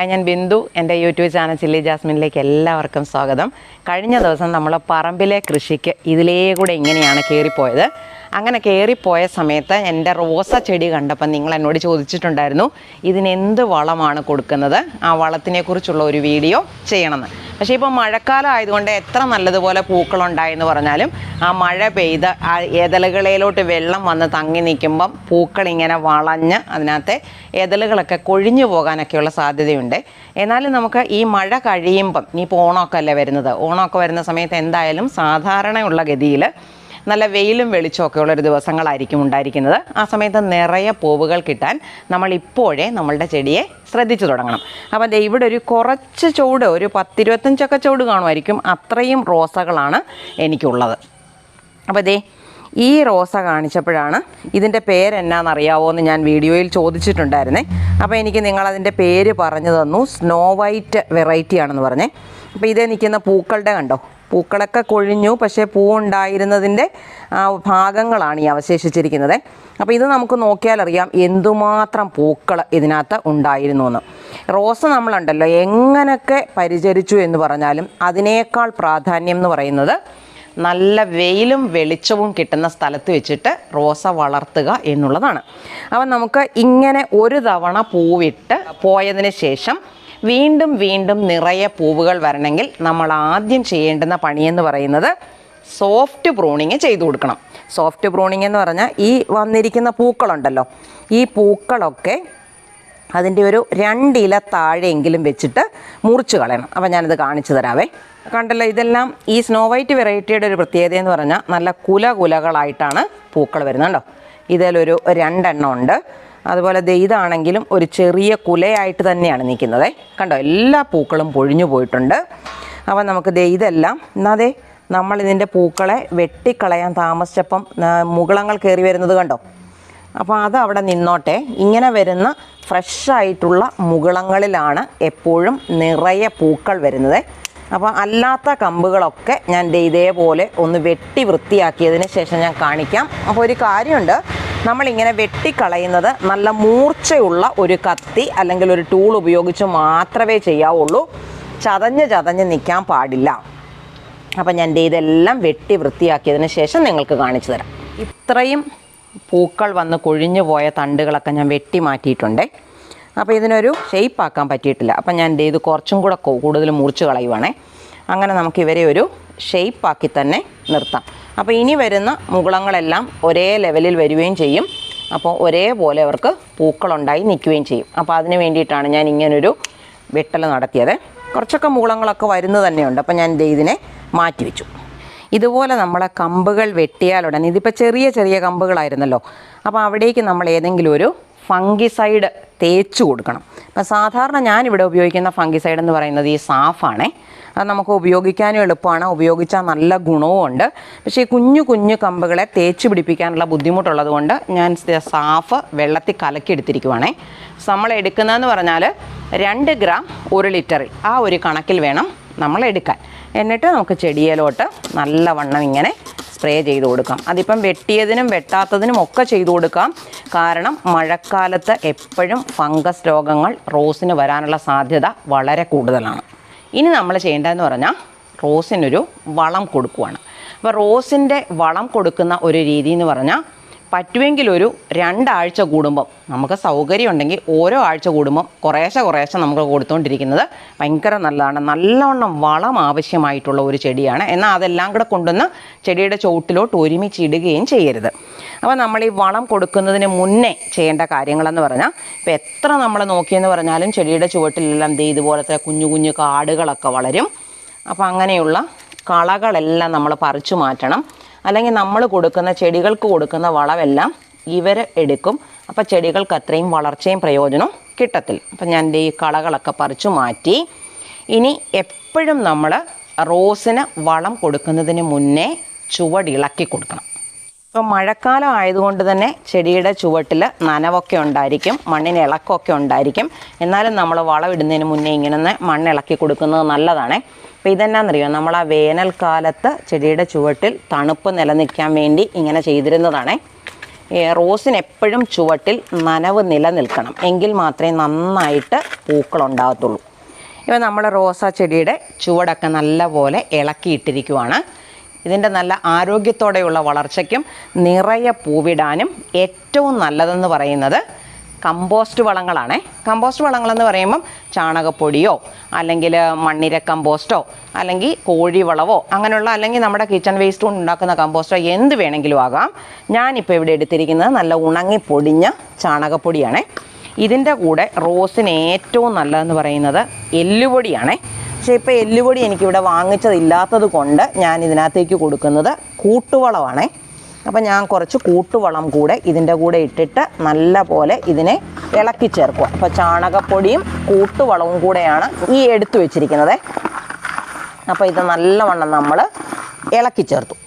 Hi, ഞാൻ ബിന്ദു. എൻ്റെ YouTube channel chilli ജാസ്മിനിലേക്ക് എല്ലാവർക്കും സ്വാഗതം. കഴിഞ്ഞ ദിവസം നമ്മൾ പറമ്പിലെ കൃഷിക്ക് ഇതിലേ കൂടെ ഇങ്ങനെയാണ് കയറിപ്പോയത്. അങ്ങനെ കയറിപ്പോയ സമയത്ത് എൻ്റെ റോസ ചെടി കണ്ടപ്പോൾ നിങ്ങൾ എന്നോട് ചോദിച്ചിട്ടുണ്ടായിരുന്നു ഇതിനെന്ത് വളമാണ് കൊടുക്കുന്നത്, ആ വളത്തിനെക്കുറിച്ചുള്ള ഒരു വീഡിയോ ചെയ്യണമെന്ന്. പക്ഷേ ഇപ്പോൾ മഴക്കാലം ആയതുകൊണ്ട് എത്ര നല്ലതുപോലെ പൂക്കളുണ്ടായെന്ന് പറഞ്ഞാലും ആ മഴ പെയ്ത് ആ ഇതളുകളിലോട്ട് വെള്ളം വന്ന് തങ്ങി നിൽക്കുമ്പം പൂക്കളിങ്ങനെ വളഞ്ഞ് അതിനകത്തെ ഇതളുകളൊക്കെ കൊഴിഞ്ഞു പോകാനൊക്കെയുള്ള സാധ്യതയുണ്ട്. എന്നാലും നമുക്ക് ഈ മഴ കഴിയുമ്പം ഇനിയിപ്പോൾ ഓണമൊക്കെ അല്ലേ വരുന്നത്, ഓണമൊക്കെ വരുന്ന സമയത്ത് എന്തായാലും സാധാരണയുള്ള ഗതിയിൽ നല്ല വെയിലും വെളിച്ചമൊക്കെ ഉള്ളൊരു ദിവസങ്ങളായിരിക്കും ഉണ്ടായിരിക്കുന്നത്. ആ സമയത്ത് നിറയെ പൂവുകൾ കിട്ടാൻ നമ്മളിപ്പോഴേ നമ്മളുടെ ചെടിയെ ശ്രദ്ധിച്ചു തുടങ്ങണം. അപ്പം ഇവിടെ ഒരു കുറച്ച് ചൂട്, ഒരു 10-25 ചൂട് കാണുമായിരിക്കും, അത്രയും റോസകളാണ് എനിക്കുള്ളത്. അപ്പോൾ ഈ റോസ കാണിച്ചപ്പോഴാണ് ഇതിൻ്റെ പേരെന്നാണെന്നറിയാവോ എന്ന് ഞാൻ വീഡിയോയിൽ ചോദിച്ചിട്ടുണ്ടായിരുന്നേ. അപ്പോൾ എനിക്ക് നിങ്ങളതിൻ്റെ പേര് പറഞ്ഞു തന്നു, സ്നോ വൈറ്റ് വെറൈറ്റി ആണെന്ന് പറഞ്ഞേ. അപ്പോൾ ഇതേ നിൽക്കുന്ന പൂക്കളുടെ കണ്ടോ, പൂക്കളൊക്കെ കൊഴിഞ്ഞു, പക്ഷേ പൂവുണ്ടായിരുന്നതിൻ്റെ ഭാഗങ്ങളാണ് ഈ അവശേഷിച്ചിരിക്കുന്നത്. അപ്പോൾ ഇത് നമുക്ക് നോക്കിയാലറിയാം എന്തുമാത്രം പൂക്കൾ ഇതിനകത്ത് ഉണ്ടായിരുന്നു എന്ന്. റോസ നമ്മളുണ്ടല്ലോ എങ്ങനെയൊക്കെ പരിചരിച്ചു എന്ന് പറഞ്ഞാലും അതിനേക്കാൾ പ്രാധാന്യം എന്ന് പറയുന്നത് നല്ല വെയിലും വെളിച്ചവും കിട്ടുന്ന സ്ഥലത്ത് വെച്ചിട്ട് റോസ വളർത്തുക എന്നുള്ളതാണ്. അപ്പം നമുക്ക് ഇങ്ങനെ ഒരു തവണ പൂവിട്ട് പോയതിന് ശേഷം വീണ്ടും വീണ്ടും നിറയെ പൂവുകൾ വരണമെങ്കിൽ നമ്മൾ ആദ്യം ചെയ്യേണ്ടുന്ന പണിയെന്ന് പറയുന്നത് സോഫ്റ്റ് പ്രൂണിങ് ചെയ്തു കൊടുക്കണം. സോഫ്റ്റ് പ്രൂണിങ് എന്ന് പറഞ്ഞാൽ ഈ വന്നിരിക്കുന്ന പൂക്കളുണ്ടല്ലോ, ഈ പൂക്കളൊക്കെ അതിൻ്റെ ഒരു 2 ഇല താഴെയെങ്കിലും വെച്ചിട്ട് മുറിച്ച് കളയണം. അപ്പം ഞാനത് കാണിച്ചു തരാവേ. കണ്ടല്ലോ, ഇതെല്ലാം ഈ സ്നോ വൈറ്റ് വെറൈറ്റിയുടെ ഒരു പ്രത്യേകത എന്ന് പറഞ്ഞാൽ നല്ല കുലകളായിട്ടാണ് പൂക്കൾ വരുന്നത്. കണ്ടോ, ഇതിലൊരു 2 എണ്ണം ഉണ്ട്. അതുപോലെ ഇതാണെങ്കിലും ഒരു ചെറിയ കുലയായിട്ട് തന്നെയാണ് നിൽക്കുന്നത്. കണ്ടോ, എല്ലാ പൂക്കളും പൊഴിഞ്ഞു പോയിട്ടുണ്ട്. അപ്പം നമുക്ക് ഇതെല്ലാം എന്നാ നമ്മളിതിൻ്റെ പൂക്കളെ വെട്ടിക്കളയാൻ താമസിച്ചപ്പം മുകുളങ്ങൾ കയറി വരുന്നത് കണ്ടോ. അപ്പോൾ അത് അവിടെ നിന്നോട്ടെ. ഇങ്ങനെ വരുന്ന ഫ്രഷായിട്ടുള്ള മുകുളങ്ങളിലാണ് എപ്പോഴും നിറയെ പൂക്കൾ വരുന്നത്. അപ്പോൾ അല്ലാത്ത കമ്പുകളൊക്കെ ഞാൻ ഇതേപോലെ ഒന്ന് വെട്ടി വൃത്തിയാക്കിയതിന് ശേഷം ഞാൻ കാണിക്കാം. അപ്പോൾ ഒരു കാര്യമുണ്ട്, നമ്മളിങ്ങനെ വെട്ടിക്കളയുന്നത് നല്ല മൂർച്ചയുള്ള ഒരു കത്തി അല്ലെങ്കിൽ ഒരു ടൂൾ ഉപയോഗിച്ച് മാത്രമേ ചെയ്യാവുള്ളൂ. ചതഞ്ഞ് നിൽക്കാൻ പാടില്ല. അപ്പം ഞാൻ ഇതെല്ലാം വെട്ടി വൃത്തിയാക്കിയതിന് ശേഷം നിങ്ങൾക്ക് കാണിച്ചു തരാം. ഇത്രയും പൂക്കൾ വന്ന് കൊഴിഞ്ഞു പോയ തണ്ടുകളൊക്കെ ഞാൻ വെട്ടി മാറ്റിയിട്ടുണ്ട്. അപ്പോൾ ഇതിനൊരു ഷേപ്പാക്കാൻ പറ്റിയിട്ടില്ല. അപ്പം ഞാൻ ഇത് കുറച്ചും കൂടെ കൂടുതൽ മുറിച്ച് കളയുവാണേ. അങ്ങനെ നമുക്ക് ഇവരെ ഒരു ഷേപ്പാക്കി തന്നെ നിർത്താം. അപ്പോൾ ഇനി വരുന്ന മുകുളങ്ങളെല്ലാം ഒരേ ലെവലിൽ വരികയും ചെയ്യും. അപ്പോൾ ഒരേപോലെ അവർക്ക് പൂക്കളുണ്ടായി നിൽക്കുകയും ചെയ്യും. അപ്പോൾ അതിന് വേണ്ടിയിട്ടാണ് ഞാൻ ഇങ്ങനൊരു വെട്ടൽ നടത്തിയത്. കുറച്ചൊക്കെ മുകുളങ്ങളൊക്കെ വരുന്നത് തന്നെയുണ്ട്. അപ്പോൾ ഞാൻ ഇതിനെ മാറ്റി വെച്ചു. ഇതുപോലെ നമ്മളെ കമ്പുകൾ വെട്ടിയാലുടനെ, ഇതിപ്പോൾ ചെറിയ കമ്പുകളായിരുന്നല്ലോ, അപ്പോൾ അവിടേക്ക് നമ്മൾ ഏതെങ്കിലും ഒരു ഫംഗിസൈഡ് തേച്ച് കൊടുക്കണം. അപ്പം സാധാരണ ഞാനിവിടെ ഉപയോഗിക്കുന്ന ഫംഗിസൈഡ് എന്ന് പറയുന്നത് ഈ സാഫാണേ. അത് നമുക്ക് ഉപയോഗിക്കാനും എളുപ്പമാണ്, ഉപയോഗിച്ചാൽ നല്ല ഗുണവും ഉണ്ട്. പക്ഷേ ഈ കുഞ്ഞു കമ്പുകളെ തേച്ച് പിടിപ്പിക്കാനുള്ള ബുദ്ധിമുട്ടുള്ളത് കൊണ്ട് ഞാൻ സാഫ് വെള്ളത്തിൽ കലക്കിയെടുത്തിരിക്കുവാണേ. നമ്മൾ എടുക്കുന്നതെന്ന് പറഞ്ഞാൽ 2 ഗ്രാം 1 ലിറ്ററിൽ ആ ഒരു കണക്കിൽ വേണം നമ്മൾ എടുക്കാൻ. എന്നിട്ട് നമുക്ക് ചെടിയിലോട്ട് നല്ലവണ്ണം ഇങ്ങനെ സ്പ്രേ ചെയ്ത് കൊടുക്കാം. അതിപ്പം വെട്ടിയതിനും വെട്ടാത്തതിനും ഒക്കെ ചെയ്തു കൊടുക്കാം. കാരണം മഴക്കാലത്ത് എപ്പോഴും ഫംഗസ് രോഗങ്ങൾ റോസിന് വരാനുള്ള സാധ്യത വളരെ കൂടുതലാണ്. ഇനി നമ്മൾ ചെയ്യേണ്ടതെന്ന് പറഞ്ഞാൽ റോസിനൊരു വളം കൊടുക്കുകയാണ്. അപ്പോൾ റോസിൻ്റെ വളം കൊടുക്കുന്ന ഒരു രീതി എന്ന് പറഞ്ഞാൽ പറ്റുമെങ്കിൽ ഒരു 2 ആഴ്ച കൂടുമ്പം, നമുക്ക് സൗകര്യം ഉണ്ടെങ്കിൽ ഓരോ ആഴ്ച കൂടുമ്പം കുറേശ്ശെ നമുക്ക് കൊടുത്തുകൊണ്ടിരിക്കുന്നത് ഭയങ്കര നല്ലതാണ്. നല്ലവണ്ണം വളം ആവശ്യമായിട്ടുള്ള ഒരു ചെടിയാണ്. എന്നാൽ അതെല്ലാം കൂടെ കൊണ്ടുവന്ന് ചെടിയുടെ ചുവട്ടിലോട്ട് ഒരുമിച്ച് ഇടുകയും ചെയ്യരുത്. അപ്പോൾ നമ്മൾ ഈ വളം കൊടുക്കുന്നതിന് മുന്നേ ചെയ്യേണ്ട കാര്യങ്ങളെന്ന് പറഞ്ഞാൽ, ഇപ്പോൾ എത്ര നമ്മൾ നോക്കിയെന്ന് പറഞ്ഞാലും ചെടിയുടെ ചുവട്ടിലെല്ലാം ഇതുപോലത്തെ കുഞ്ഞു കാടുകളൊക്കെ വളരും. അപ്പോൾ അങ്ങനെയുള്ള കളകളെല്ലാം നമ്മൾ പറിച്ചു മാറ്റണം. അല്ലെങ്കിൽ നമ്മൾ കൊടുക്കുന്ന ചെടികൾക്ക് കൊടുക്കുന്ന വളമെല്ലാം ഇവർ എടുക്കും. അപ്പോൾ ചെടികൾക്ക് അത്രയും വളർച്ചയും പ്രയോജനവും കിട്ടത്തില്ല. അപ്പം ഞാൻ ഈ കളകളൊക്കെ പറിച്ചു മാറ്റി. ഇനി എപ്പോഴും നമ്മൾ റോസിന് വളം കൊടുക്കുന്നതിന് മുന്നേ ചുവടിളക്കി കൊടുക്കണം. ഇപ്പോൾ മഴക്കാലം ആയതുകൊണ്ട് തന്നെ ചെടിയുടെ ചുവട്ടിൽ നനവൊക്കെ ഉണ്ടായിരിക്കും, മണ്ണിന് ഇളക്കമൊക്കെ ഉണ്ടായിരിക്കും. എന്നാലും നമ്മൾ വളം ഇടുന്നതിന് മുന്നേ ഇങ്ങനെ മണ്ണിളക്കി കൊടുക്കുന്നത് നല്ലതാണ്. അപ്പോൾ ഇതെന്നാണെന്നറിയോ, നമ്മൾ ആ വേനൽക്കാലത്ത് ചെടിയുടെ ചുവട്ടിൽ തണുപ്പ് നിലനിൽക്കാൻ വേണ്ടി ഇങ്ങനെ ചെയ്തിരുന്നതാണേ. റോസിന് എപ്പോഴും ചുവട്ടിൽ നനവ് നിലനിൽക്കണം, എങ്കിൽ മാത്രമേ നന്നായിട്ട് പൂക്കളുണ്ടാകത്തുള്ളൂ. ഇപ്പം നമ്മുടെ റോസാ ചെടിയുടെ ചുവടൊക്കെ നല്ലപോലെ ഇളക്കിയിട്ടിരിക്കുവാണ്. ഇതിൻ്റെ നല്ല ആരോഗ്യത്തോടെയുള്ള വളർച്ചയ്ക്കും നിറയെ പൂവിടാനും ഏറ്റവും നല്ലതെന്ന് പറയുന്നത് കമ്പോസ്റ്റ് വളങ്ങളാണ്. കമ്പോസ്റ്റ് വളങ്ങളെന്ന് പറയുമ്പം ചാണകപ്പൊടിയോ അല്ലെങ്കിൽ മണ്ണിര കമ്പോസ്റ്റോ അല്ലെങ്കിൽ കോഴിവളവോ അങ്ങനെയുള്ള, അല്ലെങ്കിൽ നമ്മുടെ കിച്ചൺ വേസ്റ്റ് കൊണ്ട് ഉണ്ടാക്കുന്ന കമ്പോസ്റ്റോ എന്ത് വേണമെങ്കിലും ആകാം. ഞാനിപ്പോൾ ഇവിടെ എടുത്തിരിക്കുന്നത് നല്ല ഉണങ്ങി പൊടിഞ്ഞ ചാണകപ്പൊടിയാണ്. ഇതിൻ്റെ കൂടെ റോസിന് ഏറ്റവും നല്ലതെന്ന് പറയുന്നത് എല്ലുപൊടിയാണ്. പക്ഷേ ഇപ്പോൾ എല്ലുപൊടി എനിക്കിവിടെ വാങ്ങിച്ചതില്ലാത്തത് കൊണ്ട് ഞാൻ ഇതിനകത്തേക്ക് കൊടുക്കുന്നത് കൂട്ടുവളമാണ്. അപ്പം ഞാൻ കുറച്ച് കൂട്ടുവളം കൂടെ ഇതിൻ്റെ കൂടെ ഇട്ടിട്ട് നല്ല പോലെ ഇതിനെ ഇളക്കി ചേർക്കുക. അപ്പോൾ ചാണകപ്പൊടിയും കൂട്ടുവളവും കൂടെയാണ് ഈ എടുത്തു വെച്ചിരിക്കുന്നത്. അപ്പോൾ ഇത് നല്ലവണ്ണം നമ്മൾ ഇളക്കി ചേർത്തു.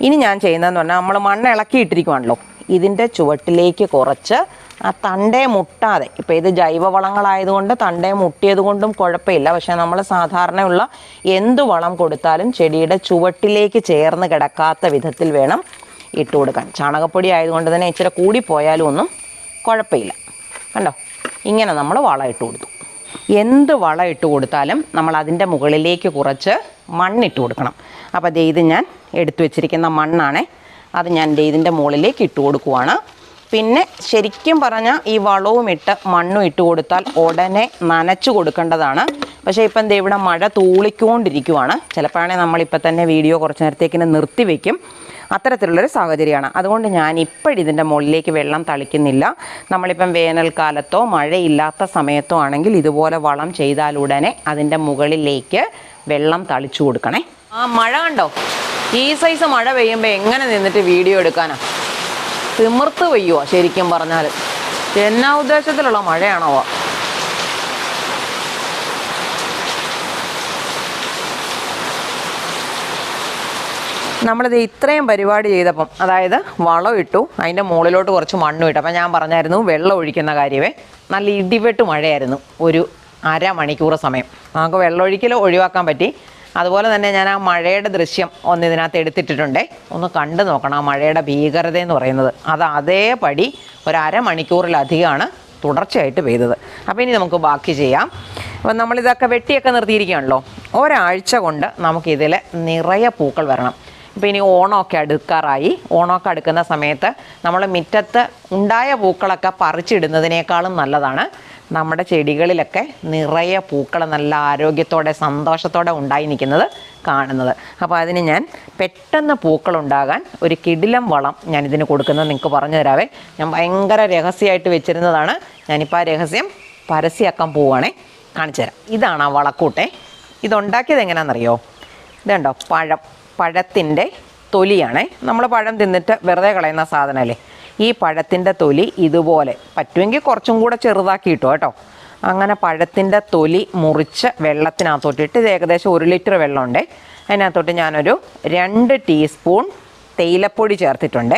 ഇനി ഞാൻ ചെയ്യുന്നതെന്ന് പറഞ്ഞാൽ, നമ്മൾ മണ്ണ് ഇളക്കിയിട്ടിരിക്കുവാണല്ലോ, ഇതിൻ്റെ ചുവട്ടിലേക്ക് കുറച്ച് ആ തണ്ടേ മുട്ടാതെ, ഇപ്പോൾ ഇത് ജൈവവളങ്ങളായതുകൊണ്ട് തണ്ടേ മുട്ടിയത് കൊണ്ടും കുഴപ്പമില്ല, പക്ഷേ നമ്മൾ സാധാരണയുള്ള എന്ത് വളം കൊടുത്താലും ചെടിയുടെ ചുവട്ടിലേക്ക് ചേർന്ന് കിടക്കാത്ത വിധത്തിൽ വേണം ഇട്ട് കൊടുക്കാൻ. ചാണകപ്പൊടി ആയതുകൊണ്ട് തന്നെ ഇച്ചിരി കൂടിപ്പോയാലും ഒന്നും കുഴപ്പമില്ല. കണ്ടോ, ഇങ്ങനെ നമ്മൾ വളം ഇട്ട് കൊടുത്തു. എന്ത് വളം ഇട്ട് കൊടുത്താലും നമ്മൾ അതിൻ്റെ മുകളിലേക്ക് കുറച്ച് മണ്ണിട്ട് കൊടുക്കണം. അപ്പോൾ ഇത് ഞാൻ എടുത്തു വെച്ചിരിക്കുന്ന മണ്ണാണ്, അത് ഞാൻ ഇതിൻ്റെ മുകളിലേക്ക് ഇട്ട് കൊടുക്കുവാണ്. പിന്നെ ശരിക്കും പറഞ്ഞാൽ ഈ വളവും ഇട്ട് മണ്ണും ഇട്ട് കൊടുത്താൽ ഉടനെ നനച്ചു കൊടുക്കേണ്ടതാണ്. പക്ഷേ ഇപ്പം എന്താ ഇവിടെ മഴ തൂളിക്കൊണ്ടിരിക്കുവാണ്. ചിലപ്പോഴാണെങ്കിൽ നമ്മളിപ്പോൾ തന്നെ വീഡിയോ കുറച്ച് നേരത്തേക്കിന് നിർത്തിവെക്കും. അത്തരത്തിലുള്ളൊരു സാഹചര്യമാണ്. അതുകൊണ്ട് ഞാൻ ഇപ്പോഴിതിൻ്റെ മുകളിലേക്ക് വെള്ളം തളിക്കുന്നില്ല. നമ്മളിപ്പം വേനൽക്കാലത്തോ മഴയില്ലാത്ത സമയത്തോ ആണെങ്കിൽ ഇതുപോലെ വളം ചെയ്താലുടനെ അതിൻ്റെ മുകളിലേക്ക് വെള്ളം തളിച്ചു കൊടുക്കണേ. ആ മഴ കണ്ടോ, ഈ സൈസ് മഴ പെയ്യുമ്പോൾ എങ്ങനെ നിന്നിട്ട് വീഡിയോ എടുക്കാനാ? തിമിർത്ത് പെയ്യുക ശരിക്കും പറഞ്ഞാൽ. എന്നാ ഉദ്ദേശത്തിലുള്ള മഴയാണോ? നമ്മളിത് ഇത്രയും പരിപാടി ചെയ്തപ്പം, അതായത് വളം ഇട്ടു, അതിൻ്റെ മുകളിലോട്ട് കുറച്ച് മണ്ണും ഇട്ടു. അപ്പം ഞാൻ പറഞ്ഞായിരുന്നു വെള്ളം ഒഴിക്കുന്ന കാര്യമേ. നല്ല ഇടിവെട്ട് മഴയായിരുന്നു ഒരു അരമണിക്കൂർ സമയം. നമുക്ക് വെള്ളമൊഴിക്കൽ ഒഴിവാക്കാൻ പറ്റി. അതുപോലെ തന്നെ ഞാൻ ആ മഴയുടെ ദൃശ്യം ഒന്ന് ഇതിനകത്ത് എടുത്തിട്ടിട്ടുണ്ടേ, ഒന്ന് കണ്ടു നോക്കണം. ആ മഴയുടെ ഭീകരത എന്ന് പറയുന്നത് അത് അതേപടി ഒരു അരമണിക്കൂറിലധികമാണ് തുടർച്ചയായിട്ട് പെയ്തത്. അപ്പോൾ ഇനി നമുക്ക് ബാക്കി ചെയ്യാം. അപ്പം നമ്മളിതൊക്കെ വെട്ടിയൊക്കെ നിർത്തിയിരിക്കുകയാണല്ലോ. ഒരാഴ്ച കൊണ്ട് നമുക്കിതിൽ നിറയെ പൂക്കൾ വരണം. ഇപ്പോൾ ഇനി ഓണമൊക്കെ അടുക്കാറായി. ഓണമൊക്കെ അടുക്കുന്ന സമയത്ത് നമ്മൾ മുറ്റത്ത് ഉണ്ടായ പൂക്കളൊക്കെ പറിച്ചിടുന്നതിനേക്കാളും നല്ലതാണ് നമ്മുടെ ചെടികളിലൊക്കെ നിറയെ പൂക്കൾ നല്ല ആരോഗ്യത്തോടെ സന്തോഷത്തോടെ ഉണ്ടായി നിൽക്കുന്നത് കാണുന്നത്. അപ്പോൾ അതിന് ഞാൻ പെട്ടെന്ന് പൂക്കളുണ്ടാകാൻ ഒരു കിടിലം വളം ഞാൻ ഇതിന് കൊടുക്കുന്നത് നിങ്ങൾക്ക് പറഞ്ഞു തരാവേ. ഞാൻ ഭയങ്കര രഹസ്യമായിട്ട് വെച്ചിരുന്നതാണ്. ഞാനിപ്പോൾ ആ രഹസ്യം പരസ്യമാക്കാൻ പോവുകയാണേ. കാണിച്ചു തരാം. ഇതാണ് ആ വളക്കൂട്ടെ. ഇതുണ്ടാക്കിയത് എങ്ങനെയാണെന്നറിയോ? ഇതുണ്ടോ, പഴത്തിൻ്റെ തൊലിയാണേ. നമ്മൾ പഴം തിന്നിട്ട് വെറുതെ കളയുന്ന സാധനമല്ലേ. ഈ പഴത്തിൻ്റെ തൊലി ഇതുപോലെ, പറ്റുമെങ്കിൽ കുറച്ചും കൂടെ ചെറുതാക്കി ഇട്ടു കേട്ടോ. അങ്ങനെ പഴത്തിൻ്റെ തൊലി മുറിച്ച് വെള്ളത്തിനകത്തോട്ടിട്ട്, ഇത് ഏകദേശം 1 ലിറ്റർ വെള്ളമുണ്ട്. അതിനകത്തോട്ട് ഞാനൊരു 2 ടീസ്പൂൺ തേയിലപ്പൊടി ചേർത്തിട്ടുണ്ട്.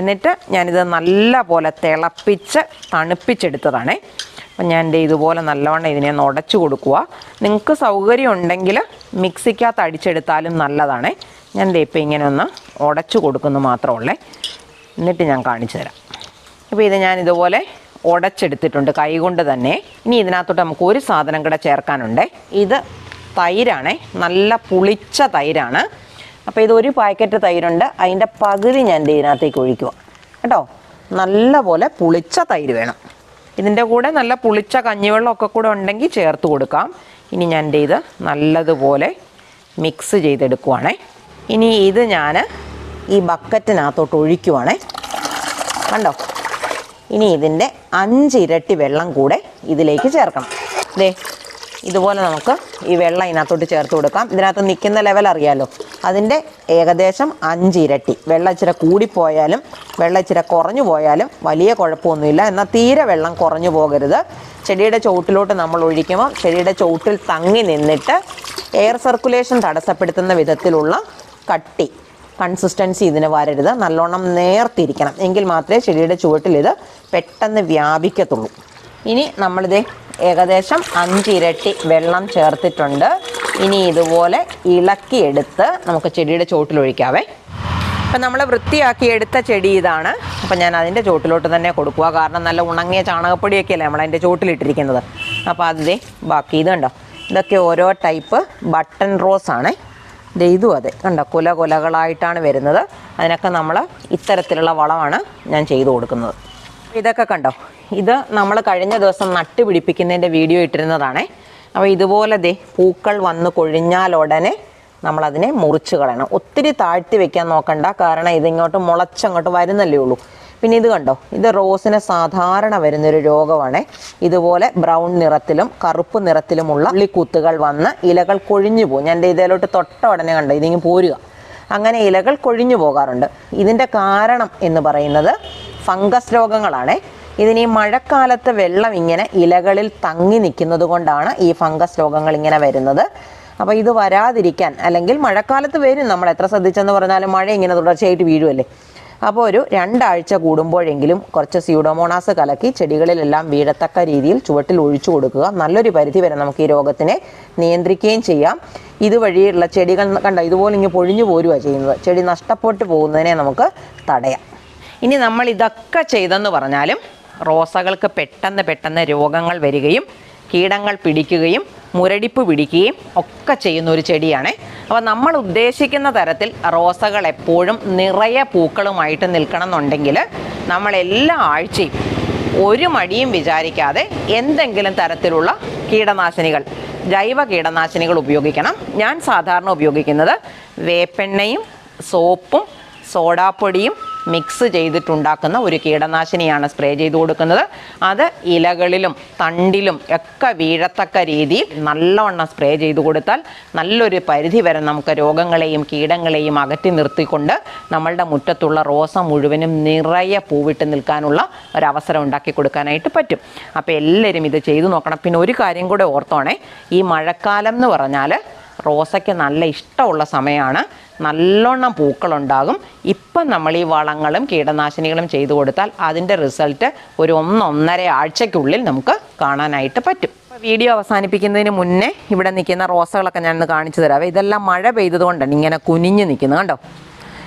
എന്നിട്ട് ഞാനിത് നല്ല പോലെ തിളപ്പിച്ച് തണുപ്പിച്ചെടുത്തതാണ്. അപ്പം ഞാൻ ഇതുപോലെ നല്ലവണ്ണം ഇതിനെ ഒന്ന് ഉടച്ചു കൊടുക്കുക. നിങ്ങൾക്ക് സൗകര്യം ഉണ്ടെങ്കിൽ മിക്സിക്കകത്ത് അടിച്ചെടുത്താലും നല്ലതാണ്. ഞാൻ ഇപ്പം ഇങ്ങനെ ഒന്ന് ഉടച്ചു കൊടുക്കുന്നു മാത്രമുള്ളേ. എന്നിട്ട് ഞാൻ കാണിച്ചു തരാം. അപ്പോൾ ഇത് ഞാൻ ഇതുപോലെ ഉടച്ചെടുത്തിട്ടുണ്ട് കൈകൊണ്ട് തന്നെ. ഇനി ഇതിനകത്തോട്ട് നമുക്ക് ഒരു സാധനം കൂടെ ചേർക്കാനുണ്ട്. ഇത് തൈരാണ്, നല്ല പുളിച്ച തൈരാണ്. അപ്പോൾ ഇത് 1 പാക്കറ്റ് തൈരുണ്ട്, അതിൻ്റെ പകുതി ഞാൻ ഇതിനകത്തേക്ക് ഒഴിക്കുക കേട്ടോ. നല്ല പോലെ പുളിച്ച തൈര് വേണം. ഇതിൻ്റെ കൂടെ നല്ല പുളിച്ച കഞ്ഞിവെള്ളമൊക്കെ കൂടെ ഉണ്ടെങ്കിൽ ചേർത്ത് കൊടുക്കാം. ഇനി ഞാൻ ഇത് നല്ലതുപോലെ മിക്സ് ചെയ്തെടുക്കുവാണേ. ഇനി ഇത് ഞാൻ ഈ ബക്കറ്റിനകത്തോട്ട് ഒഴിക്കുവാണേ. കണ്ടോ, ഇനി ഇതിൻ്റെ 5 ഇരട്ടി വെള്ളം കൂടെ ഇതിലേക്ക് ചേർക്കണം. ഇതുപോലെ നമുക്ക് ഈ വെള്ളം ഇതിനകത്തോട്ട് ചേർത്ത് കൊടുക്കാം. ഇതിനകത്ത് നിൽക്കുന്ന ലെവൽ അറിയാമല്ലോ, അതിൻ്റെ ഏകദേശം 5 ഇരട്ടി. വെള്ളം ഇച്ചിരി കൂടിപ്പോയാലും വെള്ളം ഇച്ചിരി കുറഞ്ഞു പോയാലും വലിയ കുഴപ്പമൊന്നുമില്ല. എന്നാൽ തീരെ വെള്ളം കുറഞ്ഞു പോകരുത്. ചെടിയുടെ ചുവട്ടിലോട്ട് നമ്മൾ ഒഴിക്കുമ്പോൾ ചെടിയുടെ ചുവട്ടിൽ തങ്ങി നിന്നിട്ട് എയർ സർക്കുലേഷൻ തടസ്സപ്പെടുത്തുന്ന വിധത്തിലുള്ള കൺസിസ്റ്റൻസി ഇതിന് വരരുത്. നല്ലോണം നേർത്തിരിക്കണം, എങ്കിൽ മാത്രമേ ചെടിയുടെ ചുവട്ടിൽ ഇത് പെട്ടെന്ന് വ്യാപിക്കത്തുള്ളൂ. ഇനി നമ്മളിത് ഏകദേശം 5 ഇരട്ടി വെള്ളം ചേർത്തിട്ടുണ്ട്. ഇനി ഇതുപോലെ ഇളക്കിയെടുത്ത് നമുക്ക് ചെടിയുടെ ചുവട്ടിൽ ഒഴിക്കാവേ. അപ്പം നമ്മൾ വൃത്തിയാക്കി എടുത്ത ചെടി ഇതാണ്. അപ്പം ഞാൻ അതിൻ്റെ ചോട്ടിലോട്ട് തന്നെ കൊടുക്കുക. കാരണം നല്ല ഉണങ്ങിയ ചാണകപ്പൊടിയൊക്കെയല്ലേ നമ്മളതിൻ്റെ ചോട്ടിലിട്ടിരിക്കുന്നത്. അപ്പോൾ അതിൻ്റെ ബാക്കി ഇത് കണ്ടോ, ഇതൊക്കെ ഓരോ ടൈപ്പ് ബട്ടൺ റോസ് ആണ്. ഇതും അതെ കണ്ടോ, കുലകളായിട്ടാണ് വരുന്നത്. അതിനൊക്കെ നമ്മൾ ഇത്തരത്തിലുള്ള വളമാണ് ഞാൻ ചെയ്തു കൊടുക്കുന്നത്. ഇതൊക്കെ കണ്ടോ, ഇത് നമ്മൾ കഴിഞ്ഞ ദിവസം നട്ട് പിടിപ്പിക്കുന്നതിൻ്റെ വീഡിയോ ഇട്ടിരുന്നതാണേ. അപ്പോൾ ഇതുപോലെ പൂക്കൾ വന്ന് കൊഴിഞ്ഞാൽ ഉടനെ നമ്മളതിനെ മുറിച്ച് കളയണം. ഒത്തിരി താഴ്ത്തി വെക്കാൻ നോക്കണ്ട, കാരണം ഇതിങ്ങോട്ട് മുളച്ചങ്ങോട്ട് വരുന്നല്ലേ ഉള്ളൂ. പിന്നെ ഇത് കണ്ടോ, ഇത് റോസിന് സാധാരണ വരുന്നൊരു രോഗമാണ്. ഇതുപോലെ ബ്രൗൺ നിറത്തിലും കറുപ്പ് നിറത്തിലുമുള്ള ഉള്ളിക്കുത്തുകൾ വന്ന് ഇലകൾ കൊഴിഞ്ഞു പോകും. ഞാൻ ഇതിലോട്ട് തൊട്ട ഉടനെ കണ്ടോ ഇതിങ്ങ് പോരുക, അങ്ങനെ ഇലകൾ കൊഴിഞ്ഞു പോകാറുണ്ട്. ഇതിൻ്റെ കാരണം എന്ന് പറയുന്നത് ഫംഗസ് രോഗങ്ങളാണ്. ഇതിന് ഈ മഴക്കാലത്ത് വെള്ളം ഇങ്ങനെ ഇലകളിൽ തങ്ങി നിൽക്കുന്നത് കൊണ്ടാണ് ഈ ഫംഗസ് രോഗങ്ങൾ ഇങ്ങനെ വരുന്നത്. അപ്പോൾ ഇത് വരാതിരിക്കാൻ, അല്ലെങ്കിൽ മഴക്കാലത്ത് വരും, നമ്മൾ എത്ര ശ്രദ്ധിച്ചെന്ന് പറഞ്ഞാലും മഴ ഇങ്ങനെ തുടർച്ചയായിട്ട് വീഴുമല്ലേ. അപ്പോൾ ഒരു 2 ആഴ്ച കൂടുമ്പോഴെങ്കിലും കുറച്ച് സ്യൂഡോമോണാസ് കലക്കി ചെടികളിലെല്ലാം വീഴത്തക്ക രീതിയിൽ ചുവട്ടിൽ ഒഴിച്ചു കൊടുക്കുക. നല്ലൊരു പരിധി വരെ നമുക്ക് ഈ രോഗത്തിനെ നിയന്ത്രിക്കുകയും ചെയ്യാം. ഇതുവഴിയുള്ള ചെടികൾ കണ്ടോ ഇതുപോലെ ഇങ്ങനെ പൊഴിഞ്ഞു പോരുകയാണ് ചെയ്യുന്നത്. ചെടി നഷ്ടപ്പെട്ടു പോകുന്നതിനെ നമുക്ക് തടയാം. ഇനി നമ്മൾ ഇതൊക്കെ ചെയ്തെന്ന് പറഞ്ഞാലും റോസകൾക്ക് പെട്ടെന്ന് രോഗങ്ങൾ വരികയും കീടങ്ങൾ പിടിക്കുകയും മുരടിപ്പ് പിടിക്കുകയും ഒക്കെ ചെയ്യുന്ന ഒരു ചെടിയാണ്. അപ്പോൾ നമ്മൾ ഉദ്ദേശിക്കുന്ന തരത്തിൽ റോസകൾ എപ്പോഴും നിറയെ പൂക്കളുമായിട്ട് നിൽക്കണം എന്നുണ്ടെങ്കിൽ നമ്മൾ എല്ലാ ആഴ്ചയും ഒരു മടിയും വിചാരിക്കാതെ എന്തെങ്കിലും തരത്തിലുള്ള കീടനാശിനികൾ, ജൈവ കീടനാശിനികൾ ഉപയോഗിക്കണം. ഞാൻ സാധാരണ ഉപയോഗിക്കുന്നത് വേപ്പെണ്ണയും സോപ്പും സോഡാപ്പൊടിയും മിക്സ് ചെയ്തിട്ടുണ്ടാക്കുന്ന ഒരു കീടനാശിനിയാണ് സ്പ്രേ ചെയ്ത് കൊടുക്കുന്നത്. അത് ഇലകളിലും തണ്ടിലും ഒക്കെ വീഴത്തക്ക രീതിയിൽ നല്ലവണ്ണം സ്പ്രേ ചെയ്ത് കൊടുത്താൽ നല്ലൊരു പരിധി വരെ നമുക്ക് രോഗങ്ങളെയും കീടങ്ങളെയും അകറ്റി നിർത്തിക്കൊണ്ട് നമ്മളുടെ മുറ്റത്തുള്ള റോസ മുഴുവനും നിറയെ പൂവിട്ട് നിൽക്കാനുള്ള ഒരവസരം ഉണ്ടാക്കി കൊടുക്കാനായിട്ട് പറ്റും. അപ്പോൾ എല്ലാവരും ഇത് ചെയ്തു നോക്കണം. പിന്നെ ഒരു കാര്യം കൂടെ ഓർത്തോണേ, ഈ മഴക്കാലം എന്ന് പറഞ്ഞാൽ റോസയ്ക്ക് നല്ല ഇഷ്ടമുള്ള സമയമാണ്. നല്ലോണം പൂക്കളുണ്ടാകും. ഇപ്പം നമ്മൾ ഈ വളങ്ങളും കീടനാശിനികളും ചെയ്തു കൊടുത്താൽ അതിൻ്റെ റിസൾട്ട് ഒരു 1-1.5 ആഴ്ചയ്ക്കുള്ളിൽ നമുക്ക് കാണാനായിട്ട് പറ്റും. വീഡിയോ അവസാനിപ്പിക്കുന്നതിന് മുന്നേ ഇവിടെ നിൽക്കുന്ന റോസകളൊക്കെ ഞാനൊന്ന് കാണിച്ചു തരാം. ഇതെല്ലാം മഴ പെയ്തതുകൊണ്ടാണ് ഇങ്ങനെ കുനിഞ്ഞ് നിൽക്കുന്നത് കണ്ടോ.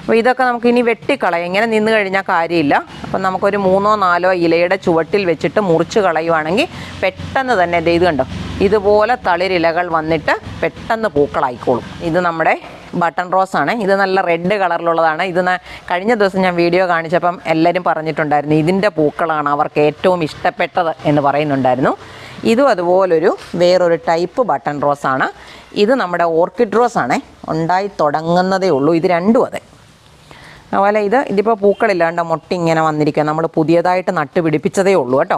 അപ്പോൾ ഇതൊക്കെ നമുക്ക് ഇനി വെട്ടിക്കളയാം. ഇങ്ങനെ നിന്ന് കഴിഞ്ഞാൽ കാര്യമില്ല. അപ്പം നമുക്കൊരു 3-4 ഇലയുടെ ചുവട്ടിൽ വെച്ചിട്ട് മുറിച്ച് കളയുവാണെങ്കിൽ പെട്ടെന്ന് തന്നെ ഇത് കണ്ടോ ഇതുപോലെ തളിരിലകൾ വന്നിട്ട് പെട്ടെന്ന് പൂക്കളായിക്കോളും. ഇത് നമ്മുടെ ബട്ടൺ റോസ് ആണ്. ഇത് നല്ല റെഡ് കളറിലുള്ളതാണ്. ഇത് കഴിഞ്ഞ ദിവസം ഞാൻ വീഡിയോ കാണിച്ചപ്പം എല്ലാവരും പറഞ്ഞിട്ടുണ്ടായിരുന്നു ഇതിൻ്റെ പൂക്കളാണ് അവർക്ക് ഏറ്റവും ഇഷ്ടപ്പെട്ടത് എന്ന് പറയുന്നുണ്ടായിരുന്നു. ഇതും അതുപോലൊരു വേറൊരു ടൈപ്പ് ബട്ടൺ റോസ് ആണ്. ഇത് നമ്മുടെ ഓർക്കിഡ് റോസ് ആണ്, ഉണ്ടായി തുടങ്ങുന്നതേ ഉള്ളൂ. ഇത് രണ്ടും അതെ. അതുപോലെ ഇതിപ്പോൾ പൂക്കളില്ലാണ്ട് മൊട്ടി ഇങ്ങനെ വന്നിരിക്കുക, നമ്മൾ പുതിയതായിട്ട് നട്ട് പിടിപ്പിച്ചതേ ഉള്ളൂ കേട്ടോ.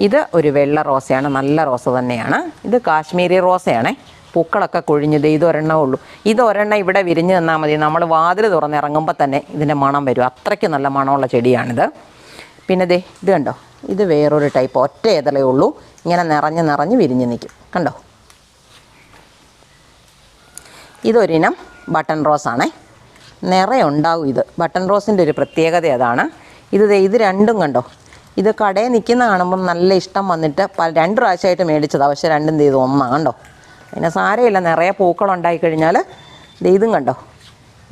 ഇത് ഒരു വെള്ള റോസയാണ്, നല്ല റോസ തന്നെയാണ്. ഇത് കാശ്മീരി റോസയാണ്. പൂക്കളൊക്കെ കൊഴിഞ്ഞത് ഇതൊരെണ്ണമേ ഉള്ളൂ. ഇതൊരെണ്ണം ഇവിടെ വിരിഞ്ഞ് നിന്നാൽ മതി, നമ്മൾ വാതിൽ തുറന്നിറങ്ങുമ്പോൾ തന്നെ ഇതിൻ്റെ മണം വരും. അത്രയ്ക്ക് നല്ല മണമുള്ള ചെടിയാണിത്. പിന്നെ ഇത് കണ്ടോ, ഇത് വേറൊരു ടൈപ്പ്, ഒറ്റ ഇതളേ ഉള്ളൂ, ഇങ്ങനെ നിറഞ്ഞ് വിരിഞ്ഞ് നിൽക്കും കണ്ടോ. ഇതൊരിനം ബട്ടൺ റോസാണേ, നിറയെ ഉണ്ടാവും. ഇത് ബട്ടൺ റോസിൻ്റെ ഒരു പ്രത്യേകത അതാണ്. ഇത് രണ്ടും കണ്ടോ, ഇത് കടയിൽ നിൽക്കുന്ന കാണുമ്പം നല്ല ഇഷ്ടം വന്നിട്ട് 2 പ്രാവശ്യമായിട്ട് മേടിച്ചതാണ്. പക്ഷേ രണ്ടും ഇത് ഒന്നാണ് കണ്ടോ. പിന്നെ സാരമില്ല, നിറയെ പൂക്കളുണ്ടായി കഴിഞ്ഞാൽ ഇതും കണ്ടോ,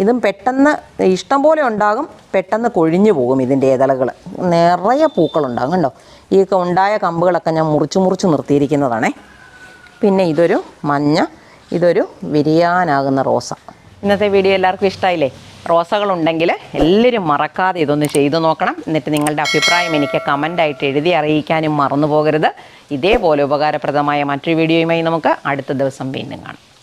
ഇതും പെട്ടെന്ന് ഇഷ്ടം പോലെ ഉണ്ടാകും, പെട്ടെന്ന് കൊഴിഞ്ഞു പോകും. ഇതിൻ്റെ ഇതളുകൾ നിറയെ പൂക്കളുണ്ടാകും കണ്ടോ. ഈ ഉണ്ടായ കമ്പുകളൊക്കെ ഞാൻ മുറിച്ച് നിർത്തിയിരിക്കുന്നതാണേ. പിന്നെ ഇതൊരു മഞ്ഞ, ഇതൊരു വിരിയാനാകുന്ന റോസ. ഇന്നത്തെ വീഡിയോ എല്ലാവർക്കും ഇഷ്ടമായില്ലേ? റോസകളുണ്ടെങ്കിൽ എല്ലാവരും മറക്കാതെ ഇതൊന്ന് ചെയ്തു നോക്കണം. എന്നിട്ട് നിങ്ങളുടെ അഭിപ്രായം എനിക്ക് കമൻ്റായിട്ട് എഴുതി അറിയിക്കാനും മറന്നു പോകരുത്. ഇതേപോലെ ഉപകാരപ്രദമായ മറ്റൊരു വീഡിയോയുമായി നമുക്ക് അടുത്ത ദിവസം വീണ്ടും കാണാം.